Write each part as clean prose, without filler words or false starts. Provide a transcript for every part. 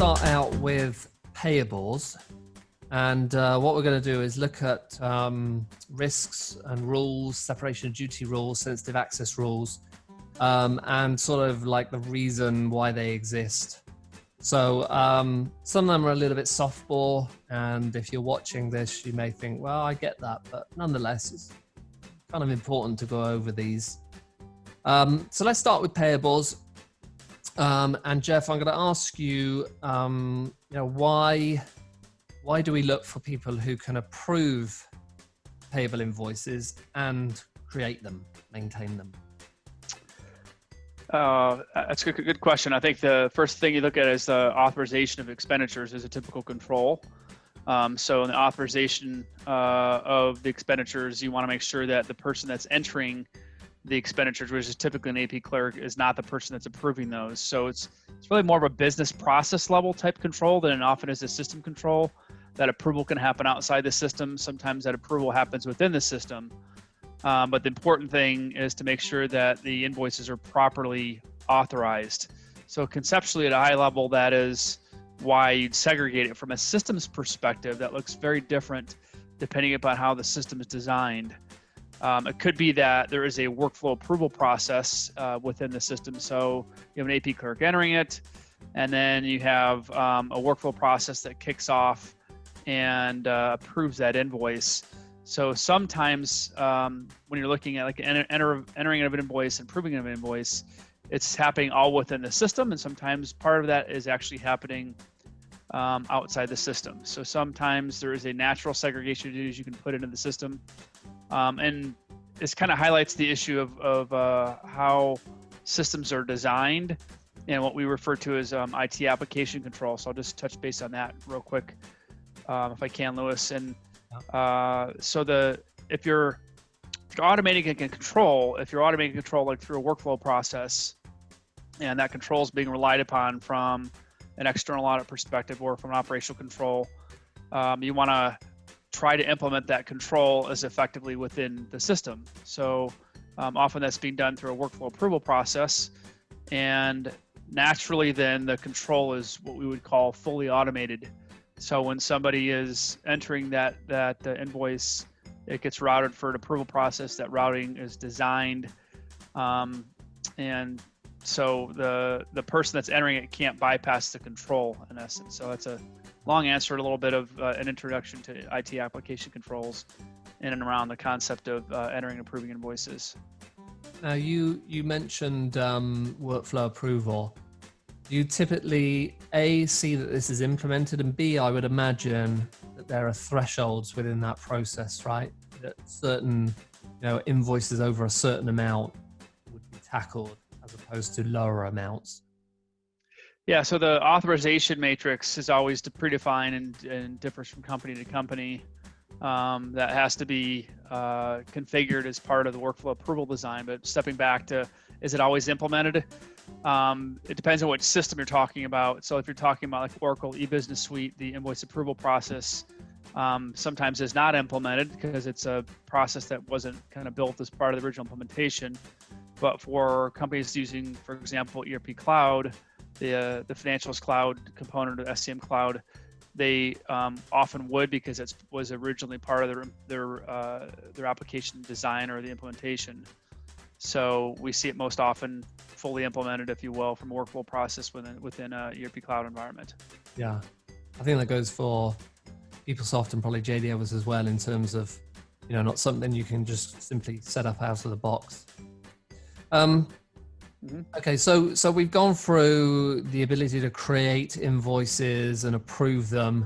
start out with payables. And what we're going to do is look at risks and rules, separation of duty rules, sensitive access rules, and sort of like the reason why they exist. So some of them are a little bit softball, and if you're watching this, you may think, well, I get that, but nonetheless, it's kind of important to go over these. So let's start with payables. And Jeff, I'm going to ask you, why do we look for people who can approve payable invoices and create them, maintain them? That's a good question. I think the first thing you look at is the authorization of expenditures as a typical control. So in the authorization of the expenditures, you want to make sure that the person that's entering the expenditures, which is typically an AP clerk, is not the person that's approving those. So it's really more of a business process level type control than it often is a system control. That approval can happen outside the system. Sometimes that approval happens within the system. But the important thing is to make sure that the invoices are properly authorized. So conceptually at a high level, that is why you'd segregate it. From a systems perspective, that looks very different depending upon how the system is designed. It could be that there is a workflow approval process within the system. So you have an AP clerk entering it, and then you have a workflow process that kicks off and approves that invoice. So sometimes when you're looking at like entering of an invoice and approving of an invoice, it's happening all within the system, and sometimes part of that is actually happening outside the system. So sometimes there is a natural segregation of duties you can put into the system. And this kind of highlights the issue of how systems are designed and what we refer to as IT application control. So I'll just touch base on that real quick, if I can, Lewis. And so if you're automating a control, like through a workflow process, and that control is being relied upon from an external audit perspective or from an operational control, you want to try to implement that control as effectively within the system. So often that's being done through a workflow approval process, and naturally then the control is what we would call fully automated. So when somebody is entering that invoice, it gets routed for an approval process. That routing is designed, and so the person that's entering it can't bypass the control in essence. So that's a long answer, a little bit of an introduction to IT application controls in and around the concept of entering and approving invoices. Now you mentioned workflow approval. Do you typically A, see that this is implemented, and B, I would imagine that there are thresholds within that process, right? That certain invoices over a certain amount would be tackled as opposed to lower amounts. Yeah, so the authorization matrix is always predefined and differs from company to company. That has to be configured as part of the workflow approval design. But stepping back to, is it always implemented? It depends on what system you're talking about. So if you're talking about like Oracle eBusiness Suite, the invoice approval process sometimes is not implemented because it's a process that wasn't kind of built as part of the original implementation. But for companies using, for example, ERP Cloud, the financials cloud component of SCM Cloud, they often would, because it was originally part of their application design or the implementation. So we see it most often fully implemented, if you will, from a workflow process within a ERP Cloud environment. Yeah, I think that goes for PeopleSoft and probably JD Edwards as well, in terms of not something you can just simply set up out of the box. Okay, so we've gone through the ability to create invoices and approve them,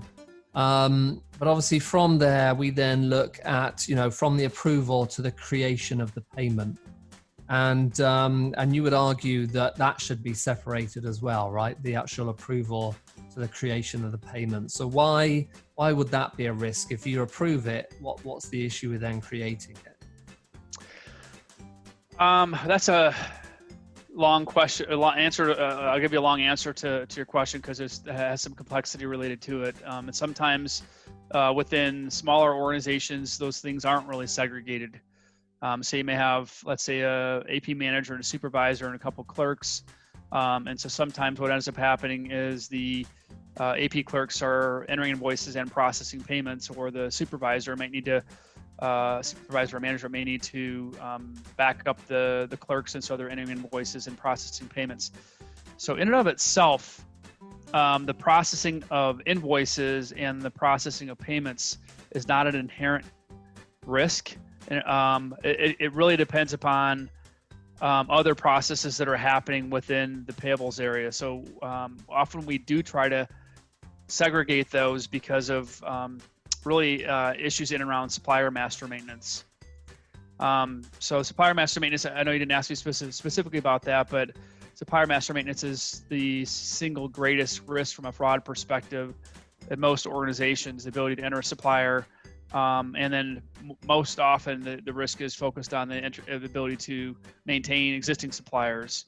but obviously from there we then look at from the approval to the creation of the payment, and you would argue that should be separated as well, right? The actual approval to the creation of the payment. So why would that be a risk? If you approve it, what's the issue with then creating it? That's a long question, a long answer. I'll give you a long answer to your question because it has some complexity related to it. And sometimes within smaller organizations, those things aren't really segregated. So you may have, let's say, a AP manager and a supervisor and a couple clerks. And so sometimes what ends up happening is the AP clerks are entering invoices and processing payments, or the supervisor might need to, supervisor or manager may need to back up the clerks, and so they're entering invoices and processing payments. So in and of itself, the processing of invoices and the processing of payments is not an inherent risk. It really depends upon other processes that are happening within the payables area. So often we do try to segregate those because of really issues in and around supplier master maintenance. So supplier master maintenance, I know you didn't ask me specifically about that, but supplier master maintenance is the single greatest risk from a fraud perspective at most organizations, the ability to enter a supplier. And then most often the risk is focused on the ability to maintain existing suppliers.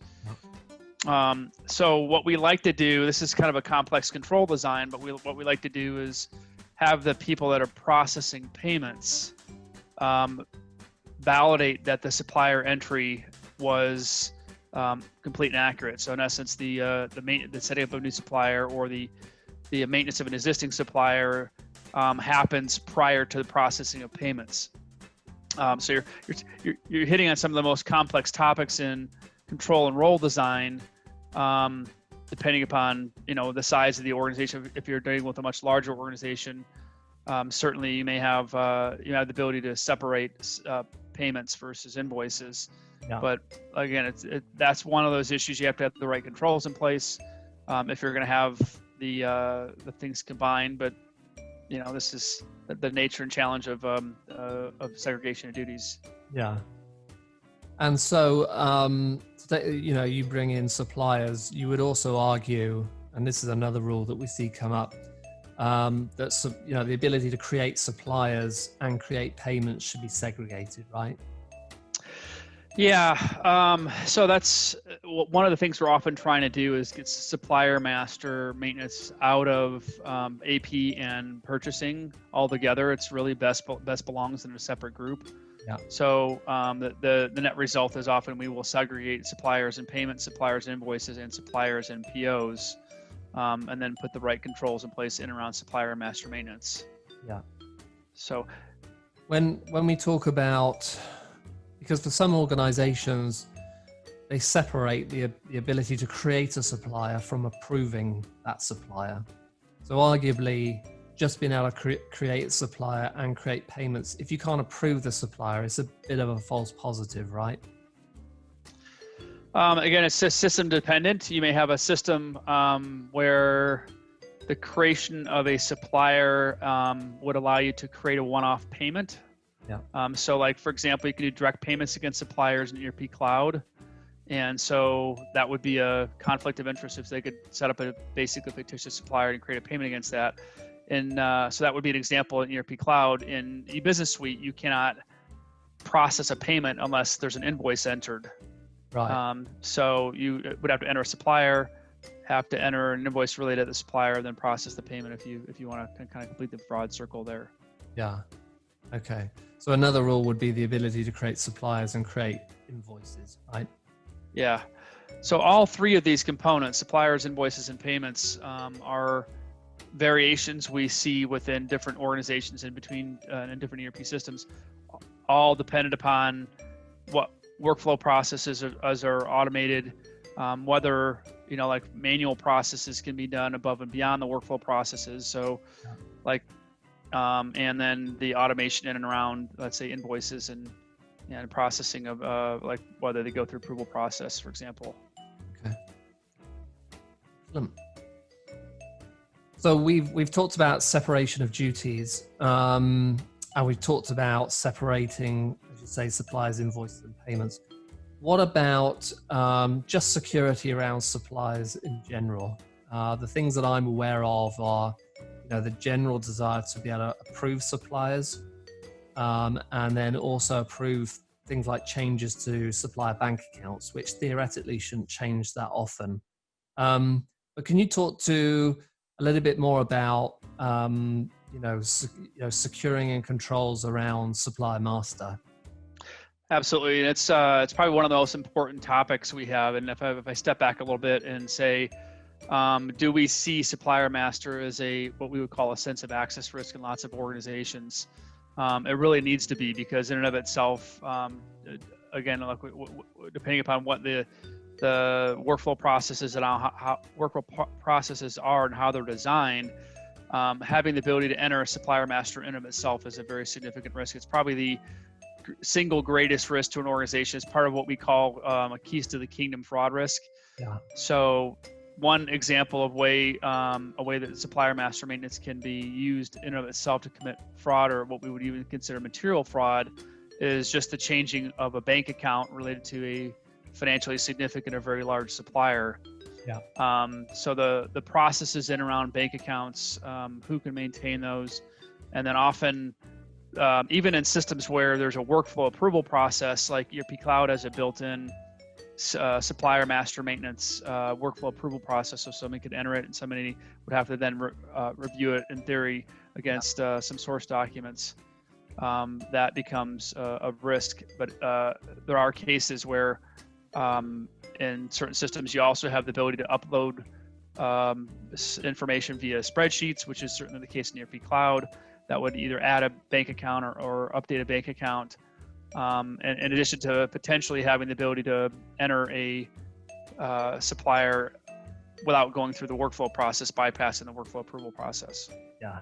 So what we like to do, this is kind of a complex control design, but what we like to do is have the people that are processing payments validate that the supplier entry was complete and accurate. So in essence, the setting up of a new supplier or the maintenance of an existing supplier happens prior to the processing of payments. So you're hitting on some of the most complex topics in control and role design, depending upon the size of the organization. If you're dealing with a much larger organization, certainly you may have the ability to separate payments versus invoices. Yeah. But again, that's one of those issues. You have to have the right controls in place if you're going to have the things combined. But this is the nature and challenge of segregation of duties. Yeah. And so, you bring in suppliers. You would also argue, and this is another rule that we see come up, that the ability to create suppliers and create payments should be segregated, right? Yeah. So that's one of the things we're often trying to do is get supplier master maintenance out of AP and purchasing altogether. It's really best belongs in a separate group. Yeah. So the net result is often we will segregate suppliers and payments, suppliers and invoices, and suppliers and POs, and then put the right controls in place in and around supplier master maintenance. Yeah. So when we talk about, because for some organizations, they separate the ability to create a supplier from approving that supplier. So arguably, just being able to create a supplier and create payments, if you can't approve the supplier, it's a bit of a false positive, right? Again, it's system dependent. You may have a system where the creation of a supplier would allow you to create a one-off payment. Yeah. So like, for example, you can do direct payments against suppliers in ERP Cloud. And so that would be a conflict of interest if they could set up a basically fictitious supplier and create a payment against that. And so that would be an example in ERP Cloud. In eBusiness Suite, you cannot process a payment unless there's an invoice entered. Right. So you would have to enter a supplier, have to enter an invoice related to the supplier, then process the payment if you want to kind of complete the fraud circle there. Yeah. Okay. So another rule would be the ability to create suppliers and create invoices, right? Yeah. So all three of these components, suppliers, invoices, and payments, are variations we see within different organizations and between and different ERP systems, all dependent upon what workflow processes are automated, whether like manual processes can be done above and beyond the workflow processes. So like and then the automation in and around, let's say, invoices and processing of like whether they go through approval process, for example. Okay. Excellent. So we've talked about separation of duties, and we've talked about separating, as you say, suppliers, invoices, and payments. What about just security around suppliers in general? The things that I'm aware of are, the general desire to be able to approve suppliers, and then also approve things like changes to supplier bank accounts, which theoretically shouldn't change that often. But can you talk to a little bit more about securing and controls around supplier master? Absolutely, and it's probably one of the most important topics we have. And if I step back a little bit and say, do we see supplier master as what we would call a sense of access risk in lots of organizations? It really needs to be, because in and of itself, again, like depending upon what the workflow processes and how workflow processes are and how they're designed, having the ability to enter a supplier master in and of itself is a very significant risk. It's probably the single greatest risk to an organization. It's part of what we call a keys to the kingdom fraud risk. Yeah. So one example of a way that supplier master maintenance can be used in and of itself to commit fraud, or what we would even consider material fraud, is just the changing of a bank account related to a financially significant or very large supplier. Yeah. So the processes in around bank accounts, who can maintain those, and then often even in systems where there's a workflow approval process, like ERP Cloud has a built-in supplier master maintenance workflow approval process, so somebody could enter it and somebody would have to then review it in theory against some source documents. That becomes a risk, but there are cases where in certain systems you also have the ability to upload information via spreadsheets, which is certainly the case in ERP Cloud. That would either add a bank account or update a bank account. And in addition to potentially having the ability to enter a supplier without going through the workflow process, bypassing the workflow approval process. Yeah.